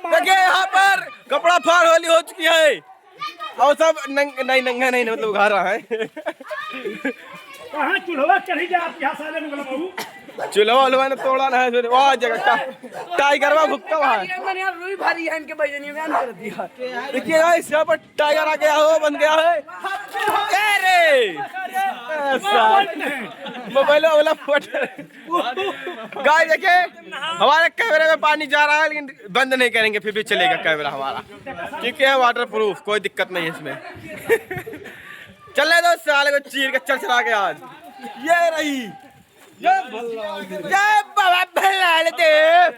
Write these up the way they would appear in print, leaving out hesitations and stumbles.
देखिए यहाँ पर कपड़ा फाड़ होली हो चुकी है और सब नहीं नंगा नहीं मतलब उघार रहा है। चूल्हा चढ़ी जा साले चूल्हा उल्हा ने तोड़ा ना है वहाँ जगह टाइगर भुगता वहाँ। देखिए गाइस यहाँ पर टाइगर आ गया हो बन गया है। मोबाइल वाला फोटो गाइस देखिए हमारे कैमरे में पानी जा रहा है लेकिन बंद नहीं करेंगे फिर भी चलेगा कैमरा हमारा क्योंकि है वाटर प्रूफ कोई दिक्कत नहीं है इसमें। चले दो साले को चीर के चला के आज ये रही जय बाबा भलाल देव।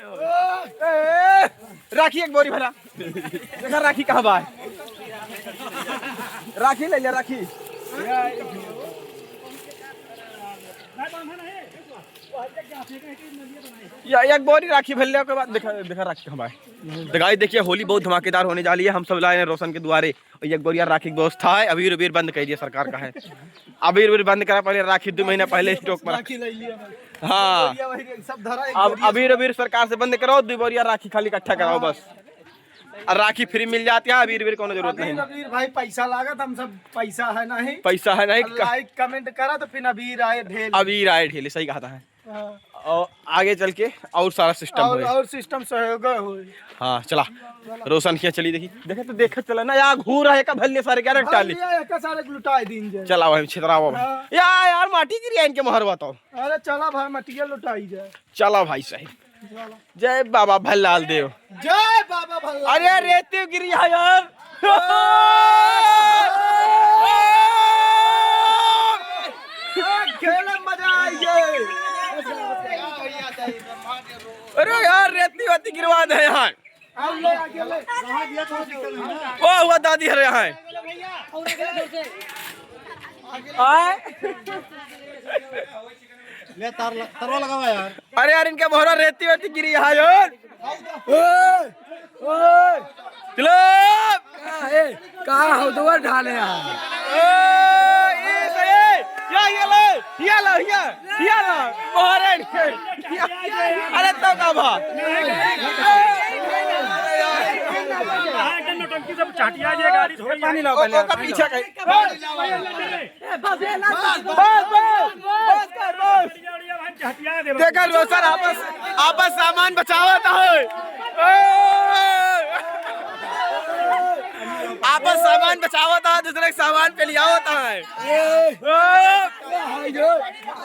राखी एक बोरी भला देखा राखी कहाँ बा राखी ले लिया राखी या एक बोरी राखी भरने के बाद देखा राखी कहाँ है। गाइस देखिए होली बहुत धमाकेदार होने जा रही है। हम सब लाए हैं रोशन के द्वारे और एक बोरिया राखी की व्यवस्था है। अबीर उबीर बंद कर दिया सरकार का है। अबीर उबीर बंद करा पहले राखी 2 महीना पहले स्टॉक में हाँ अब अबीर उबीर सरकार से बंद करो 2 बोरिया राखी खाली इकट्ठा कराओ बस और राखी फ्री मिल जाती है। अबीर को जरूरत नहीं अबीर भाई पैसा लागत हम सब पैसा है नहीं लाइक कमेंट करा तो फिर अबीर आए ढेले सही कहा था। और आगे चल के और सारा सिस्टम और सिस्टम सहयोग हो। हाँ चला रोशन किया चली देखे तो देखा चला ना यार घूर है का भल्ले सारे क्या टाली सारे लुटाए दिन चला भाई छितरा यार माटी गिरी इनके मोहर बताओ। अरे चला भाई मटिया लुटाई जाए। चला भाई सही जय बाबा भल्लाल देव जय बाबा भल्लाल। अरे रेती गिरी है यार खेल मजा आई। अरे यार रेती वेती गिरवा दे यहाँ वो हुआ दादी हरे यहाँ तरवा लगा हुआ यार। अरे यार इनके मोहरा रेती वेती गिरी यहाँ यार चलो कहाँ हो दो ढाले अरे तो का भा चाटिया ये गाड़ी पानी लाओ पीछे देखा रोशन आपस सामान बचावता है आपस सामान बचावता है दूसरे सामान पे लिया होता है।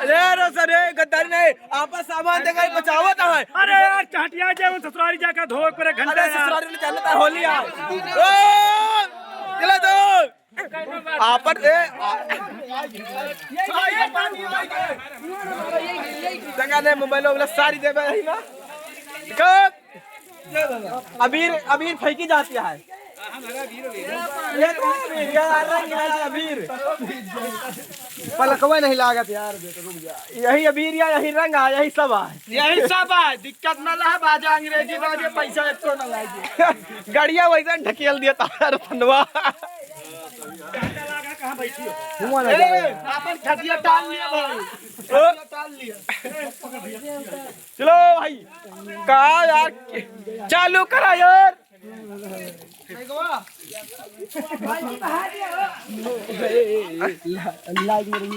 अरे रोशन गद्दारी नहीं आपस सामान देकर बचावता है। अरे यार चाटिया जाए ससुरारी जाकर धो पर एक घंटे ससुरारी में जाना था होली चला दो आपस जगह मोबाइल वाला सारी दे ना अबीर फेंकी जाती है। अबीर पलकवा नहीं लागत यार रुक जा। यही अबीर या यही रंग है यही सब है दिक्कत न रहा बाजा अंग्रेजी बाजे पैसा इतो न लागे गाड़िया वैसे ढकेल दिया तार फंडवा कहाँ बैठी हो आपन खटिया टाल लिया भाई टाल लिया। चलो भाई कहा यार चालू करा यार लाइक मेरे